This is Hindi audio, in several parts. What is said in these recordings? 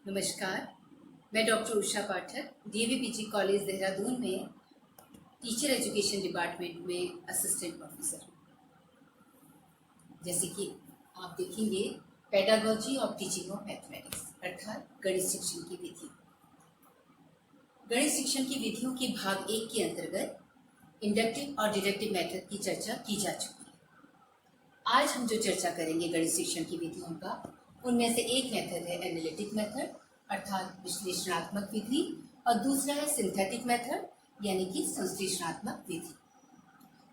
नमस्कार। मैं डॉक्टर उषा पाठक डीएवी पीजी कॉलेज देहरादून में टीचर एजुकेशन डिपार्टमेंट में असिस्टेंट प्रोफेसर हूँ। जैसे कि आप देखेंगे pedagogy of teaching of mathematics अर्थात गणित शिक्षण की विधि। गणित शिक्षण की विधियों के भाग 1 के अंतर्गत इंडक्टिव और डिडक्टिव मेथड की चर्चा की जा चुकी है। आज हम जो चर्चा करेंगे गणित शिक्षण की विधियों का, उनमें से एक मेथड है एनालिटिक मेथड अर्थात विश्लेषणात्मक विधि और दूसरा है सिंथेटिक मेथड यानी कि संश्लेषणात्मक विधि।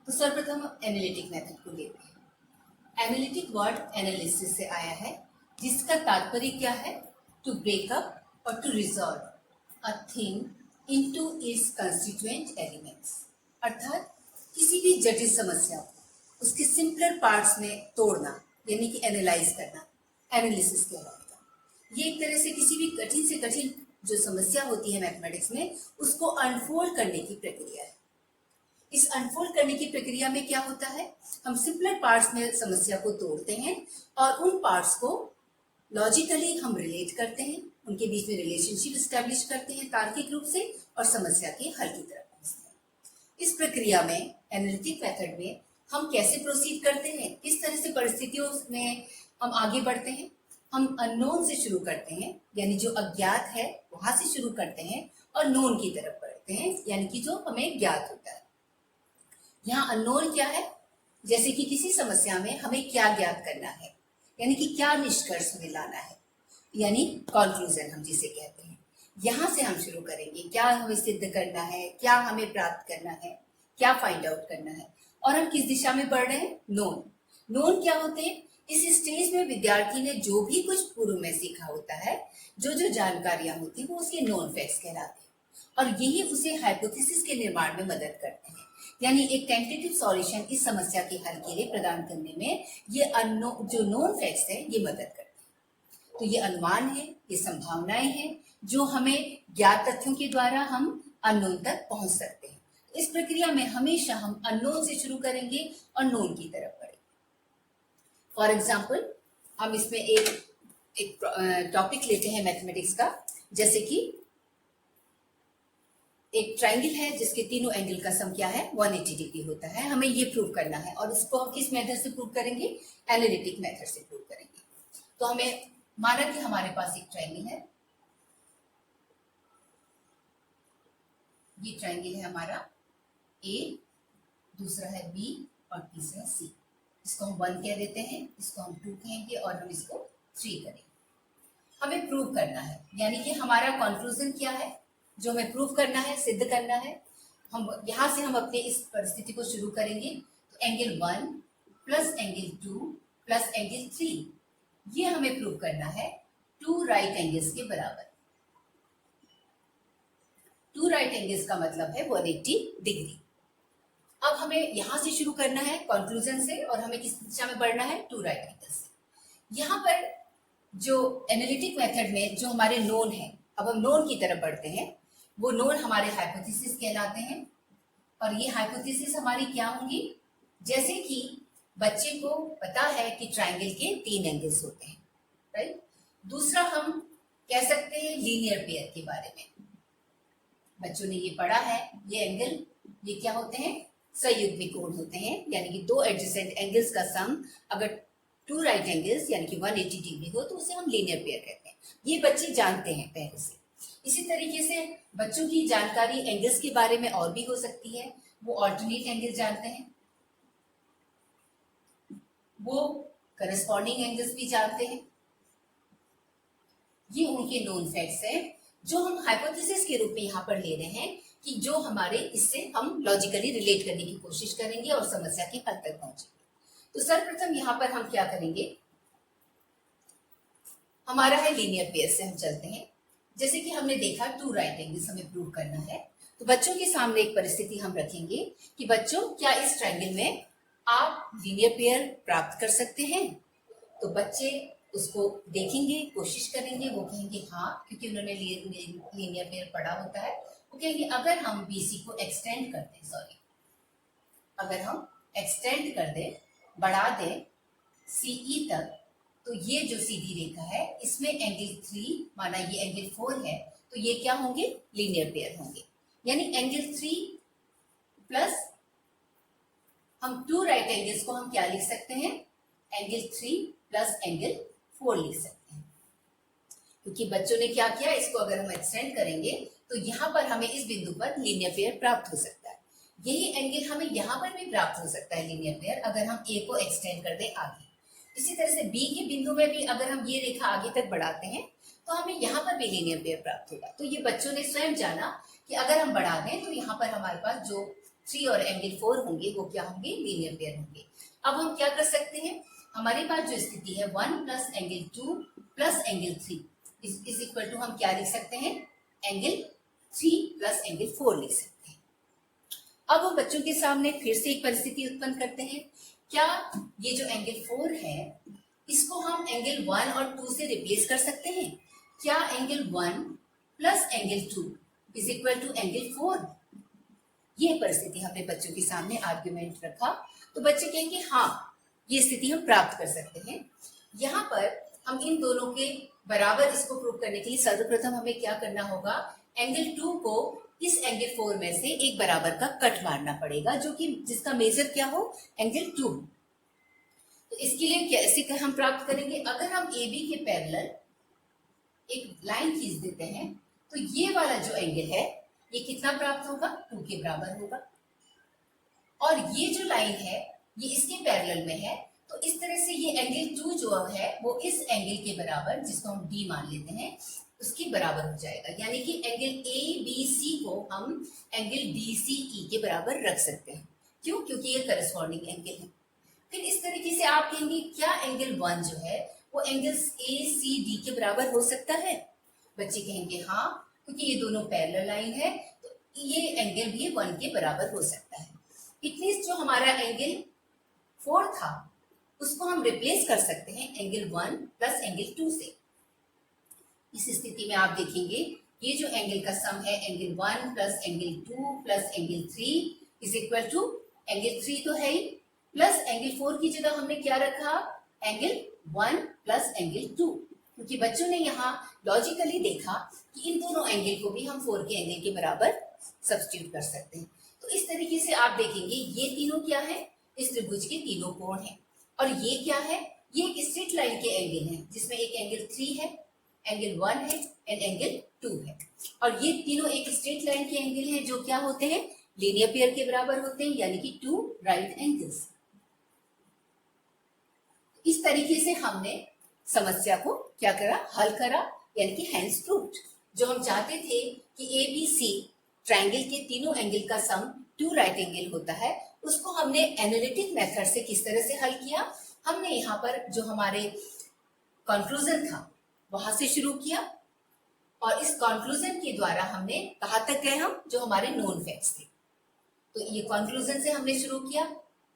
तो सर्वप्रथम हम एनालिटिक मेथड को लेते हैं। एनालिटिक वर्ड एनालिसिस से आया है, जिसका तात्पर्य क्या है? टू ब्रेक अप और to resolve a thing into its constituent elements, अर्थात किसी भी जटिल समस्या को उसके सिंपलर पार्ट्स में तोड़ना यानी कि एनालाइज करना एनालिसिस कहलाएगा। ये एक तरह से किसी भी कठिन से कठिन जो समस्या होती है मैथमेटिक्स में, उसको अनफोल्ड करने की प्रक्रिया है। इस अनफोल्ड करने की प्रक्रिया में क्या होता है, हम सिंपलर पार्ट्स में समस्या को तोड़ते हैं और उन पार्ट्स को लॉजिकली हम रिलेट करते हैं, उनके बीच में रिलेशनशिप स्टैब्लिश करते हैं तार्किक रूप से और समस्या के हल की तरफ पहुंचते हैं। इस प्रक्रिया में एनालिटिक मेथड में हम कैसे प्रोसीड करते हैं, किस तरह से परिस्थितियों में हम आगे बढ़ते हैं। हम अननोन से शुरू करते हैं यानी जो अज्ञात है वहां से शुरू करते हैं और नोन की तरफ बढ़ते हैं यानी कि जो हमें ज्ञात होता है। यहाँ अननोन क्या है? जैसे कि किसी समस्या में हमें क्या ज्ञात करना है यानी कि क्या निष्कर्ष हमें लाना है, यानी कॉन्क्लूजन हम जिसे कहते हैं। यहाँ से हम शुरू करेंगे, क्या हमें सिद्ध करना है, क्या हमें प्राप्त करना है, क्या फाइंड आउट करना है और हम किस दिशा में बढ़ रहे हैं। नोन नोन क्या होते हैं? इस स्टेज में विद्यार्थी ने जो भी कुछ पूर्व में सीखा होता है, जो जो जानकारियां होती हैं, वो उसके नोन फैक्ट्स कहलाते हैं और यही उसे हाइपोथेसिस के निर्माण में मदद करते हैं। यानी एक टेंटेटिव सॉल्यूशन इस समस्या के हल के लिए प्रदान करने में ये जो नोन फैक्ट्स है ये मदद करते हैं। तो ये अनुमान है, ये संभावनाएं हैं जो हमें ज्ञात तथ्यों के द्वारा हम अननोन तक पहुंच सकते हैं। इस प्रक्रिया में हमेशा हम अननोन से शुरू करेंगे और नोन की तरफ बढ़ेंगे। फॉर एग्जाम्पल हम इसमें एक टॉपिक लेते हैं मैथमेटिक्स का, जैसे कि एक ट्राइंगल है जिसके तीनों एंगल का सम क्या है 180 डिग्री होता है। हमें ये प्रूव करना है और इसको हम किस मेथड से प्रूव करेंगे? एनालिटिक मेथड से प्रूव करेंगे। तो हमें माना कि हमारे पास एक ट्राइंगल है, ये ट्राइंगल है हमारा ए, दूसरा है बी और तीसरा सी। इसको हम 1 कह देते हैं, इसको हम 2 कहेंगे और हम इसको 3 करेंगे। हमें प्रूव करना है यानी कि हमारा कंक्लूजन क्या है, जो हमें प्रूव करना है, सिद्ध करना है। हम यहाँ से हम अपने इस परिस्थिति को शुरू करेंगे। तो angle 1 plus angle 2 plus angle 3, ये हमें प्रूव करना है 2 राइट एंगल्स के बराबर। 2 राइट एंगल्स का मतलब है 180 डिग्री। अब हमें यहां से शुरू करना है कंक्लूजन से और हमें किस दिशा में बढ़ना है? 2 राइट एंगल्स से। यहाँ पर जो एनालिटिक मेथड में जो हमारे नोन है, अब हम नोन की तरफ बढ़ते हैं। वो नोन हमारे हाइपोथेसिस कहलाते हैं और ये हाइपोथेसिस हमारी क्या होंगी? जैसे कि बच्चे को पता है कि ट्राइंगल के 3 एंगल्स होते हैं, राइट। दूसरा हम कह सकते हैं लीनियर पेयर के बारे में। बच्चों ने ये पढ़ा है, ये एंगल ये क्या होते हैं? संयुग्मी कोण होते हैं, यानी कि 2 एडजेसेंट एंगल्स का सम अगर 2 राइट एंगल्स यानी कि 180 डिग्री हो तो उसे हम लीनियर पेयर कहते हैं। ये बच्चे जानते हैं पहले से। इसी तरीके से बच्चों की जानकारी एंगल्स के बारे में और भी हो सकती है। वो ऑल्टरनेट एंगल जानते हैं, वो करस्पॉन्डिंग एंगल्स भी जानते हैं। ये उनके नोन फैक्ट्स हैं जो हम हाइपोथेसिस के रूप में यहाँ पर ले रहे हैं कि जो हमारे इससे हम लॉजिकली रिलेट करने की कोशिश करेंगे और समस्या के हल तक पहुंचेंगे। तो सर्वप्रथम यहाँ पर हम क्या करेंगे, हमारा है लीनियर पेयर से हम चलते हैं। जैसे कि हमने देखा 2 राइट एंगल्स हमें प्रूव करना है, तो बच्चों के सामने एक परिस्थिति हम रखेंगे कि बच्चों क्या इस ट्रायंगल में आप लीनियर पेयर प्राप्त कर सकते हैं? तो बच्चे उसको देखेंगे, कोशिश करेंगे, वो कहेंगे हाँ, क्योंकि उन्होंने लीनियर पेयर पढ़ा होता है। वो कहेंगे अगर हम बीसी को एक्सटेंड कर दें, अगर हम एक्सटेंड कर दें, बढ़ा दें सीई तक, तो ये जो सीधी रेखा है इसमें एंगल 3 माना ये एंगल 4 है, तो ये क्या होंगे, लीनियर पेयर होंगे। यानी एंगल 3 प्लस हम 2 राइट एंगल्स को हम क्या लिख सकते हैं, एंगल 3 प्लस एंगल 4 लिख सकते हैं। क्योंकि बच्चों ने क्या किया, इसको अगर हम एक्सटेंड करेंगे तो यहाँ पर हमें इस बिंदु पर लीनियर पेयर प्राप्त हो सकता है। यही एंगल हमें यहाँ पर भी प्राप्त हो सकता है लीनियर पेयर, अगर हम ए को एक्सटेंड कर दें आगे। इसी तरह से बी के बिंदु में भी अगर हम ये रेखा आगे तक बढ़ाते हैं तो हमें यहाँ पर भी लीनियर पेयर प्राप्त होगा। तो ये बच्चों ने स्वयं जाना कि अगर हम बढ़ा दें तो यहाँ पर हमारे पास जो 3 और एंगल 4 होंगे वो क्या होंगे, लीनियर पेयर होंगे। अब हम क्या कर सकते हैं, हमारे पास जो स्थिति है 1 plus angle 2 plus angle 3 is equal to हम क्या लिख सकते हैं, एंगल 3 प्लस एंगल 4 लिख सकते हैं। अब हम बच्चों के सामने फिर से एक परिस्थिति उत्पन्न करते हैं। क्या ये जो एंगल 4 है इसको हम एंगल 1 और 2 से रिप्लेस कर सकते हैं? क्या angle 1 plus angle 2 is equal to angle 4? ये परिस्थिति हमने बच्चों के सामने आर्ग्यूमेंट रखा तो बच्चे कहेंगे हाँ, ये स्थिति हम प्राप्त कर सकते हैं। यहाँ पर हम इन दोनों के बराबर इसको प्रूव करने के लिए सर्वप्रथम हमें क्या करना होगा, एंगल 2 को इस एंगल 4 में से एक बराबर का कट मारना पड़ेगा, जो कि जिसका मेजर क्या हो, एंगल 2। तो इसके लिए कैसे हम प्राप्त करेंगे, अगर हम ए बी के पैरेलल एक लाइन खींच देते हैं तो ये वाला जो एंगल है ये कितना प्राप्त होगा, 2 के बराबर होगा। और ये जो लाइन है ये इसके पैरेलल में है, तो इस तरह से ये एंगल 2 जो है वो इस एंगल के बराबर, जिसको हम डी मान लेते हैं, उसके बराबर हो जाएगा। यानी कि एंगल ए बी सी को हम एंगल डी सी ई के बराबर रख सकते हैं। क्यों? क्योंकि ये करस्पॉन्डिंग एंगल है। फिर इस तरीके से आप कहेंगे क्या एंगल 1 जो है वो एंगल ए सी डी के बराबर हो सकता है? बच्चे कहेंगे हाँ, क्योंकि ये दोनों पैरेलल लाइन है तो ये एंगल भी 1 के बराबर हो सकता है। इट मींस जो हमारा एंगल 4 था उसको हम रिप्लेस कर सकते हैं एंगल 1 प्लस एंगल 2 से। इस स्थिति में आप देखेंगे ये जो एंगल का सम है angle 1 plus angle 2 plus angle 3 is equal to angle 3 तो है ही, प्लस एंगल 4 की जगह हमने क्या रखा, एंगल 1 प्लस एंगल 2, क्योंकि बच्चों ने यहाँ लॉजिकली देखा कि इन दोनों एंगल को भी हम 4 के एंगल के बराबर सब्स्टिट्यूट कर सकते हैं। तो इस तरीके से आप देखेंगे ये तीनों क्या है, इस त्रिभुज के तीनों कोण हैं। और ये क्या है, ये एक स्ट्रेट लाइन के एंगल हैं, जिसमें एक एंगल 3 है, एंगल 1 है एंड एंगल 2 है। और ये तीनों एक स्ट्रेट लाइन के एंगल हैं जो क्या होते हैं, लीनियर पेयर के बराबर होते हैं, यानी कि 2 राइट एंगल्स। इस तरीके से हमने समस्या को क्या करा, हल करा, यानी कि हैंस प्रूव्ड। जो हम चाहते थे कि ए बी सी ट्रायंगल के तीनों एंगल का सम 2 राइट एंगल होता है, उसको हमने एनालिटिक मेथड से किस तरह से हल किया। हमने यहाँ पर जो हमारे कंक्लूजन था वहां से शुरू किया और इस कंक्लूजन के द्वारा हमने कहाँ तक गए, हम जो हमारे नोन फैक्ट्स थे। तो ये कंक्लूजन से हमने शुरू किया,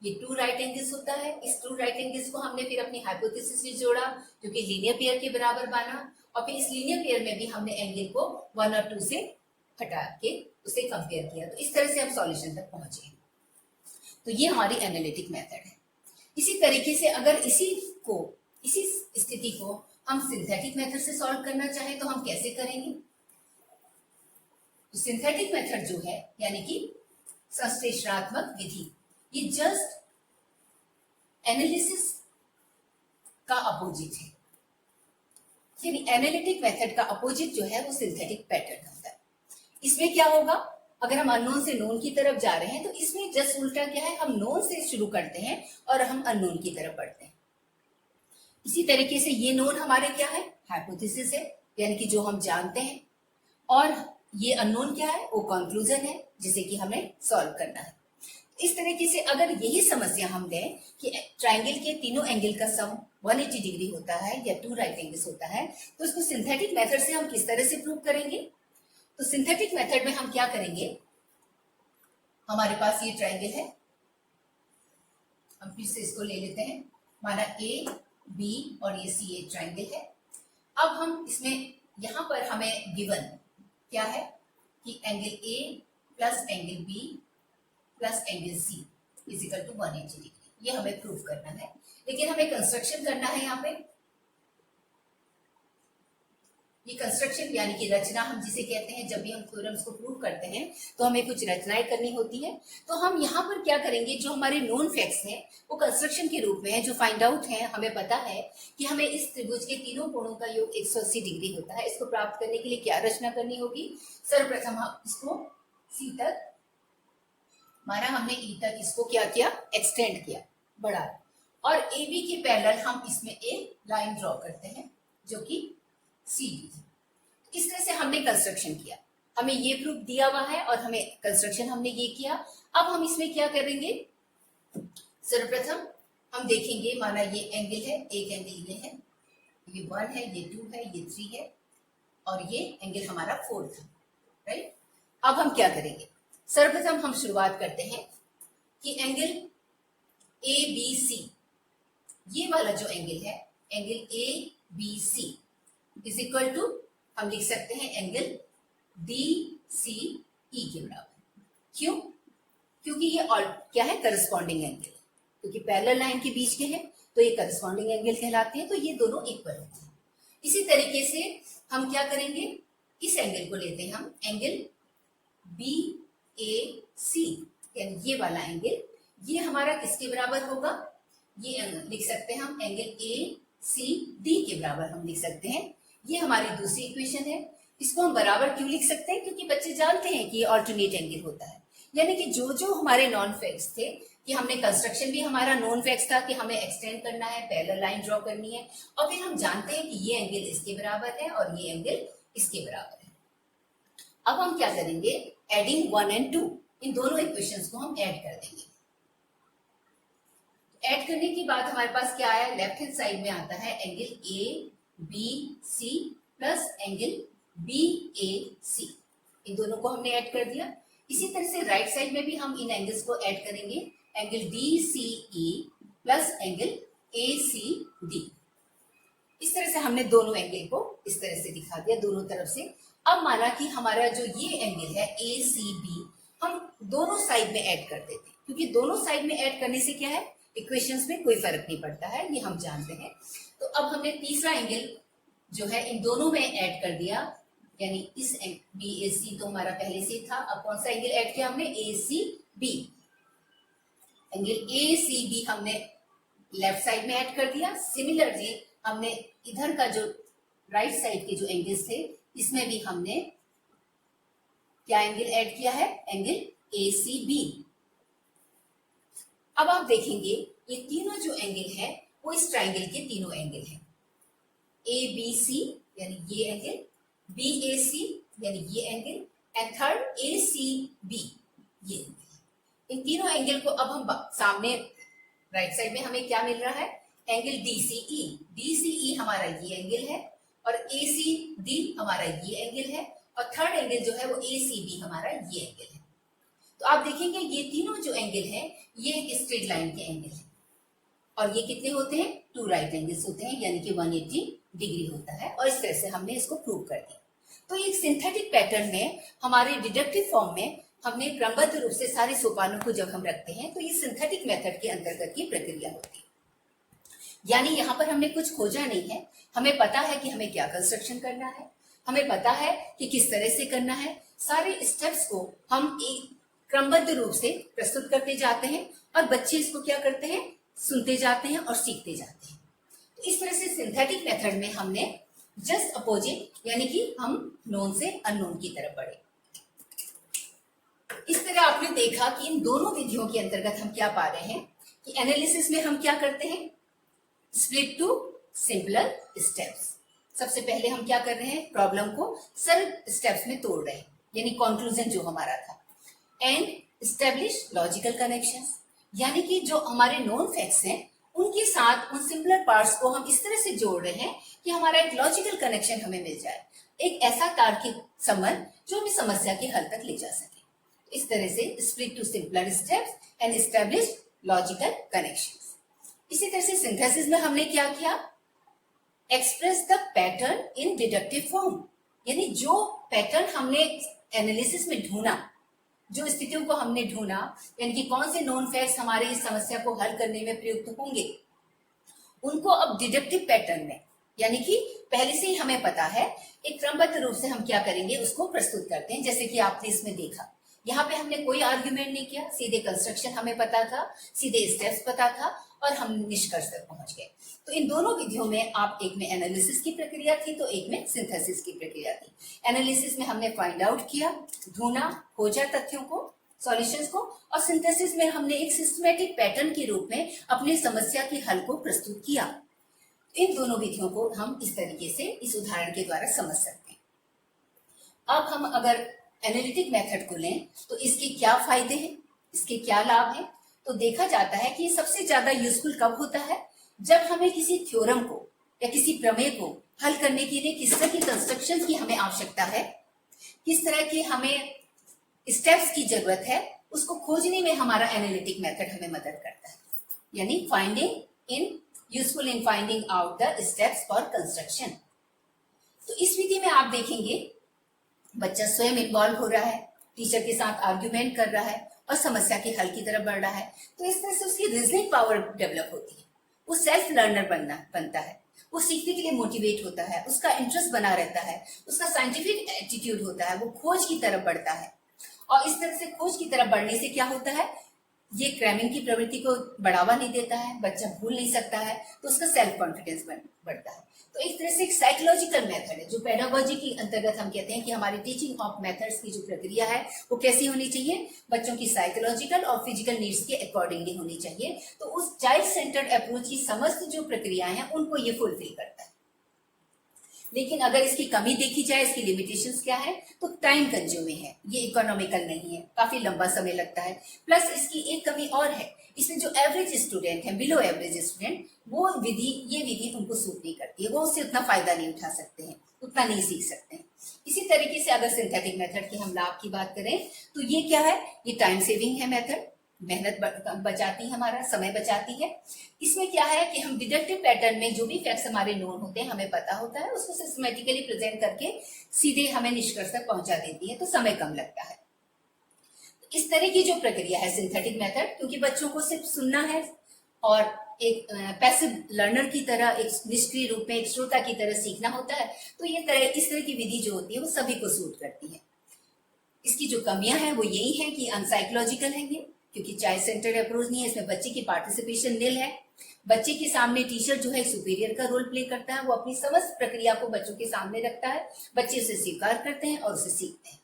ये 2 राइट एंगल्स होता है। इस 2 राइट एंगल्स को हमने फिर अपनी हाइपोथेसिस से जोड़ा जो कि लीनियर पेयर के बराबर माना, और फिर इस लीनियर पेयर में भी हमने एंगल को 1 और 2 से हटा के उसे कंपेयर किया। तो इस तरह से हम सॉल्यूशन तक पहुंचे। तो ये हमारी एनालिटिक मेथड है। इसी तरीके से अगर इसी स्थिति को हम सिंथेटिक मेथड से सॉल्व करना चाहें तो हम कैसे करेंगे। तो सिंथेटिक मेथड जो है यानी कि संश्लेषणात्मक विधि, ये जस्ट एनालिसिस का अपोजिट है। यानी एनालिटिक मेथड का अपोजिट जो है वो सिंथेटिक पैटर्न होता है। इसमें क्या होगा, अगर हम अननोन से नोन की तरफ जा रहे हैं तो इसमें जस्ट उल्टा क्या है, हम नोन से शुरू करते हैं और हम अननोन की तरफ बढ़ते हैं। इसी तरीके से ये नोन हमारे क्या है, हाइपोथेसिस है, यानी कि जो हम जानते हैं, और ये अननोन क्या है, वो कंक्लूजन है जिसे कि हमें सॉल्व करना है। इस तरीके से अगर यही समस्या हम लें कि ट्रायंगल के तीनों एंगल का सम 180 डिग्री होता है या 2 राइट एंगल्स होता है, तो इसको सिंथेटिक मेथड से हम किस तरह से प्रूव करेंगे। तो सिंथेटिक मेथड में हम क्या करेंगे, हमारे पास ये ट्रायंगल है, हम फिर से इसको ले लेते हैं, माना ए बी और ये सी ए ट्रायंगल है। अब हम इसमें यहाँ पर हमें गिवन क्या है कि angle A plus angle B plus angle C is equal to 180 degree, ये हमें प्रूव करना है। लेकिन हमें कंस्ट्रक्शन करना है यहाँ पे, ये कंस्ट्रक्शन यानी कि रचना हम जिसे कहते हैं, जब भी हम थ्योरम्स को प्रूव करते हैं तो हमें कुछ रचनाएं करनी होती है। तो हम यहाँ पर क्या करेंगे, जो हमारे नोन फैक्ट्स हैं वो कंस्ट्रक्शन के रूप में है, जो फाइंड आउट है। हमें पता है कि हमें इस त्रिभुज के तीनों कोणों का योग 180 डिग्री होता है। इसको प्राप्त करने के लिए क्या रचना करनी होगी, सर्वप्रथम हम इसको सी तक माना, हमने ई तक इसको क्या किया, एक्सटेंड किया, बढ़ाया, और ए बी के पैरेलल हम इसमें एक लाइन ड्रॉ करते हैं जो कि सी डी। इस तरह से हमने कंस्ट्रक्शन किया, हमें ये प्रूफ दिया हुआ है और हमें कंस्ट्रक्शन हमने ये किया। अब हम इसमें क्या करेंगे, सर्वप्रथम हम देखेंगे, माना ये एंगल है, एक एंगल ये है, ये 1 है, ये 2 है, ये 3 है, और ये एंगल हमारा 4 था, राइट। अब हम क्या करेंगे, सर्वप्रथम हम शुरुआत करते हैं कि एंगल ए बी सी, ये वाला जो एंगल है, angle A B C is equal to, हम लिख सकते हैं एंगल डी सी ई के बराबर। क्यों, क्योंकि ये और क्या है, करस्पॉन्डिंग एंगल, क्योंकि पैरेलल लाइन के बीच के हैं तो ये करस्पॉन्डिंग एंगल कहलाते हैं, तो ये दोनों इक्वल होते हैं। इसी तरीके से हम क्या करेंगे, इस एंगल को लेते हैं हम एंगल बी ए सी, यानी ये वाला एंगल, ये हमारा किसके बराबर होगा, ये लिख सकते हैं हम एंगल ए सी डी के बराबर हम लिख सकते हैं। ये हमारी दूसरी इक्वेशन है। इसको हम बराबर क्यों लिख सकते हैं, क्योंकि बच्चे जानते हैं कि ये ऑल्टरनेट एंगल होता है, यानी कि जो जो हमारे नॉन फैक्ट्स थे, कि हमने कंस्ट्रक्शन भी हमारा नॉन फैक्ट्स था कि हमें एक्सटेंड करना है, पैरेलल लाइन ड्रॉ करनी है, और फिर हम जानते हैं कि ये एंगल इसके बराबर है और ये एंगल इसके बराबर है। अब हम क्या करेंगे, एडिंग 1 and 2, इन दोनों इक्वेशंस को हम ऐड कर देंगे। ऐड करने के बाद हमारे पास क्या आया, लेफ्ट हैंड साइड में आता है angle A B C plus angle B A C, इन दोनों को हमने ऐड कर दिया। इसी तरह से राइट साइड में भी हम इन एंगल्स को ऐड करेंगे, angle D C E plus angle A C D. इस तरह से हमने दोनों एंगल को इस तरह से दिखा दिया दोनों तरफ से। अब माना कि हमारा जो ये एंगल है ए सी बी, हम दोनों साइड में ऐड कर देते हैं, क्योंकि दोनों साइड में ऐड करने से क्या है, इक्वेशंस में कोई फर्क नहीं पड़ता है, ये हम जानते हैं। तो अब हमने तीसरा एंगल जो है इन दोनों में ऐड कर दिया, यानी इस बी ए सी तो हमारा पहले से था, अब कौन सा एंगल ऐड किया हमने, A C B. Angle A C B हमने लेफ्ट साइड में ऐड कर दिया। सिमिलरली हमने इधर का जो राइट साइड के जो एंगल्स थे, इसमें भी हमने क्या एंगल ऐड किया है, एंगल ए सी बी। अब आप देखेंगे ये तीनों जो एंगल है वो इस ट्राइंगल के तीनों एंगल हैं, ए बी सी यानी ये एंगल, बी ए सी यानी ये angle, and third A C B ये एंगल। इन तीनों एंगल को अब हम सामने राइट साइड में हमें क्या मिल रहा है, एंगल डी सी ई। डी सी ई हमारा ये एंगल है और ए सी डी हमारा ये एंगल है, और थर्ड एंगल जो है वो ए सी बी हमारा ये एंगल है। तो आप देखेंगे ये तीनों जो एंगल हैं ये एक स्ट्रेट लाइन के एंगल हैं, और ये कितने होते हैं, 2 राइट एंगल्स होते हैं, यानी कि 180 डिग्री होता है। और इस तरह से हमने इसको प्रूव कर दिया। तो ये सिंथेटिक पैटर्न में हमारे डिडक्टिव फॉर्म में हमने क्रमबद्ध रूप से सारे सोपानों को जब हम रखते हैं तो ये सिंथेटिक मेथड के अंतर्गत की प्रक्रिया होती है। यानी यहाँ पर हमने कुछ खोजा नहीं है, हमें पता है कि हमें क्या कंस्ट्रक्शन करना है, हमें पता है कि किस तरह से करना है। सारे स्टेप्स को हम एक क्रमबद्ध रूप से प्रस्तुत करते जाते हैं और बच्चे इसको क्या करते हैं, सुनते जाते हैं और सीखते जाते हैं। तो इस तरह से सिंथेटिक मेथड में हमने जस्ट अपोजिट, यानी कि हम नोन से अननोन की तरफ बढ़े। इस तरह आपने देखा कि इन दोनों विधियों के अंतर्गत हम क्या पा रहे हैं कि एनालिसिस में हम क्या करते हैं, स्प्लिट टू सिंपलर स्टेप्स। सबसे पहले हम क्या कर रहे हैं, प्रॉब्लम को सरल स्टेप्स में तोड़ रहे हैं, यानी कंक्लूजन जो हमारा था। एंड एस्टेब्लिश लॉजिकल कनेक्शंस, यानी कि जो हमारे नोन फैक्ट्स हैं उनके साथ उन सिंपलर पार्ट्स को हम इस तरह से जोड़ रहे हैं कि हमारा एक लॉजिकल कनेक्शन हमें मिल जाए, एक ऐसा तार्किक संबंध जो हमें समस्या के हल तक ले जा सके। इस तरह से split to simpler steps and establish logical connections. इसी तरह से सिंथेसिस में हमने क्या किया, express the pattern in deductive form, यानी जो पैटर्न हमने एनालिसिस में ढूंढा, जो स्थितियों को हमने ढूंढा, यानी कि कौन से नोन फैक्ट्स हमारे इस समस्या को हल करने में प्रयुक्त होंगे, उनको अब डिडक्टिव पैटर्न में यानी कि पहले से ही हमें पता है, एक क्रमबद्ध रूप से हम क्या करेंगे उसको प्रस्तुत करते हैं। जैसे कि आपने इसमें देखा, यहाँ पे हमने कोई आर्ग्यूमेंट नहीं किया, सीधे कंस्ट्रक्शन हमें पता था, सीधे स्टेप्स पता था और हम निष्कर्ष तक पहुंच गए। तो इन दोनों विधियों में आप एक में एनालिसिस की प्रक्रिया थी तो एक में सिंथेसिस की प्रक्रिया थी। एनालिसिस में हमने फाइंड आउट किया, ढूंढा, खोजा तथ्यों को, सॉल्यूशंस को, और सिंथेसिस में हमने एक सिस्टमैटिक पैटर्न के रूप में अपनी समस्या के हल को प्रस्तुत किया। इन दोनों विधियों को हम इस तरीके से इस उदाहरण के द्वारा समझ सकते हैं। अब हम अगर एनालिटिक मेथड को लें तो इसके क्या फायदे हैं, इसके क्या लाभ हैं, तो देखा जाता है कि सबसे ज्यादा यूजफुल कब होता है, जब हमें किसी थ्योरम को या किसी प्रमेय को हल करने के लिए किस तरह की कंस्ट्रक्शन की हमें आवश्यकता है, किस तरह की हमें स्टेप्स की जरूरत है, उसको खोजने में हमारा एनालिटिक मेथड हमें मदद करता है। यानी useful in finding out the steps for construction. तो इस विधि में आप देखेंगे बच्चा स्वयं इन्वॉल्व हो रहा है, टीचर के साथ आर्ग्यूमेंट कर रहा है और समस्या के हल की तरफ बढ़ रहा है। तो इस तरह से उसकी रीजनिंग पावर डेवलप होती है, वो सेल्फ लर्नर बनता है, वो सीखने के लिए मोटिवेट होता है, उसका इंटरेस्ट बना रहता है, उसका साइंटिफिक एटीट्यूड होता है, वो खोज की तरफ बढ़ता है। और इस तरह से खोज की तरफ बढ़ने से क्या होता है, ये क्रैमिंग की प्रवृत्ति को बढ़ावा नहीं देता है, बच्चा भूल नहीं सकता है, तो उसका सेल्फ कॉन्फिडेंस बढ़ता है। तो एक तरह से एक साइकोलॉजिकल मेथड है जो पेडागोजी के अंतर्गत हम कहते हैं कि हमारी टीचिंग ऑफ मेथड्स की जो प्रक्रिया है वो कैसी होनी चाहिए, बच्चों की साइकोलॉजिकल और फिजिकल नीड्स के अकॉर्डिंगली होनी चाहिए। तो उस चाइल्ड सेंटर्ड अप्रोच की समस्त जो प्रक्रियाएं हैं उनको ये फुलफिल करता है। लेकिन अगर इसकी कमी देखी जाए, इसकी लिमिटेशंस क्या है, तो टाइम कंज्यूमिंग है, ये इकोनॉमिकल नहीं है, काफी लंबा समय लगता है। प्लस इसकी एक कमी और है, इसमें जो एवरेज स्टूडेंट है, बिलो एवरेज स्टूडेंट, ये विधि उनको सूट नहीं करती है, वो उससे उतना फायदा नहीं उठा सकते हैं, उतना नहीं सीख सकते हैं। इसी तरीके से अगर सिंथेटिक मेथड के हम लाभ की बात करें तो ये क्या है, ये टाइम सेविंग है मेथड, मेहनत बचाती है, हमारा समय बचाती है। इसमें क्या है कि हम डिडक्टिव पैटर्न में जो भी फैक्ट्स हमारे नोन होते हैं, हमें पता होता है, उसको सिस्टमेटिकली प्रेजेंट करके सीधे हमें निष्कर्ष तक पहुंचा देती है, तो समय कम लगता है। इस तरह की जो प्रक्रिया है सिंथेटिक मेथड, क्योंकि बच्चों को सिर्फ सुनना है और एक पैसिव लर्नर की तरह, एक निष्क्रिय रूप में एक श्रोता की तरह सीखना होता है, तो इस तरह की विधि जो होती है वो सभी को सूट करती है। इसकी जो कमियां हैं वो यही है कि अनसाइकोलॉजिकल है ये, क्योंकि चाइल्ड सेंटर्ड अप्रोच नहीं है, इसमें बच्चे की पार्टिसिपेशन निल है। बच्चे के सामने टीचर जो है सुपीरियर का रोल प्ले करता है, वो अपनी समस्त प्रक्रिया को बच्चों के सामने रखता है, बच्चे उसे स्वीकार करते हैं और उसे सीखते हैं।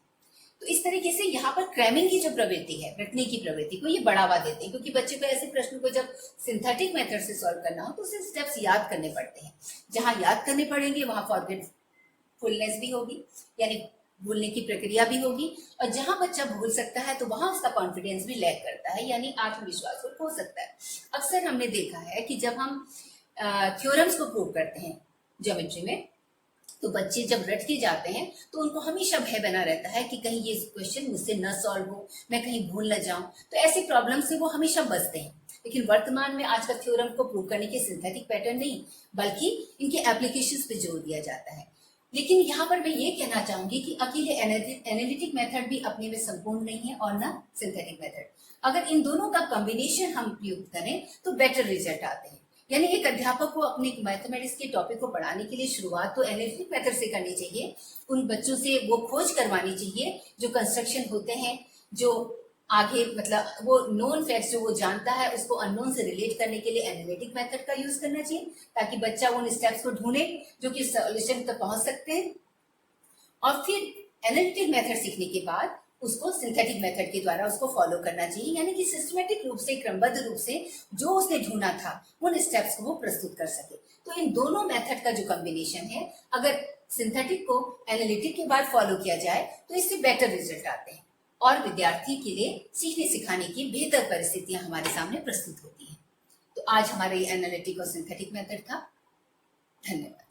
तो इस तरीके से यहाँ पर क्रैमिंग की जो प्रवृत्ति है, रटने की प्रवृत्ति को ये बढ़ावा देते हैं, क्योंकि बच्चे को ऐसे प्रश्न को जब सिंथेटिक मेथड से सॉल्व करना हो तो उसे स्टेप्स याद करने पड़ते हैं। जहां याद करने पड़ेंगे वहां फॉरगेटफुलनेस भी होगी, यानी भूलने की प्रक्रिया भी होगी, और जहां बच्चा भूल सकता है तो वहां उसका कॉन्फिडेंस भी लैग करता है, यानी आत्मविश्वास खो सकता है। अक्सर हमने देखा है कि जब हम थ्योरम्स को प्रूव करते हैं ज्योमेट्री में, तो बच्चे जब रट के जाते हैं तो उनको हमेशा भय बना रहता है कि कहीं ये क्वेश्चन मुझसे न सॉल्व हो, मैं कहीं भूल न जाऊं, तो ऐसी प्रॉब्लम से वो हमेशा बचते हैं। लेकिन वर्तमान में आजकल थ्योरम को प्रूव करने के सिंथेटिक पैटर्न नहीं, बल्कि इनके एप्लीकेशंस पे जोर दिया जाता है। लेकिन यहाँ पर मैं ये कहना चाहूंगी कि अकेले एनालिटिक मेथड भी अपने में संपूर्ण नहीं है और ना सिंथेटिक मेथड। अगर इन दोनों का कॉम्बिनेशन हम प्रयुक्त करें तो बेटर रिजल्ट आते हैं। यानी एक अध्यापक को अपने मैथमेटिक्स के टॉपिक को पढ़ाने के लिए शुरुआत तो एनालिटिक मेथड से करनी चाहिए, उन बच्चों से वो खोज करवानी चाहिए जो कंस्ट्रक्शन होते हैं, जो आगे मतलब वो नोन फैक्ट्स जो वो जानता है उसको अननोन से रिलेट करने के लिए एनालिटिक मेथड का यूज करना चाहिए, ताकि बच्चा उन स्टेप्स को ढूंढे जो कि सॉल्यूशन तक पहुंच सकते हैं। और फिर एनालिटिक मेथड सीखने के बाद उसको सिंथेटिक मेथड के द्वारा उसको फॉलो करना चाहिए, यानी कि सिस्टमेटिक रूप से, क्रमबद्ध रूप से जो उसने ढूंढा था उन स्टेप्स को वो प्रस्तुत कर सके। तो इन दोनों मेथड का जो कॉम्बिनेशन है, अगर सिंथेटिक को एनालिटिक के बाद फॉलो किया जाए तो इससे बेटर रिजल्ट आते हैं और विद्यार्थी के लिए सीखने सिखाने की बेहतर परिस्थितियां हमारे सामने प्रस्तुत होती हैं। तो आज हमारा ये एनालिटिक और सिंथेटिक मेथड था। धन्यवाद।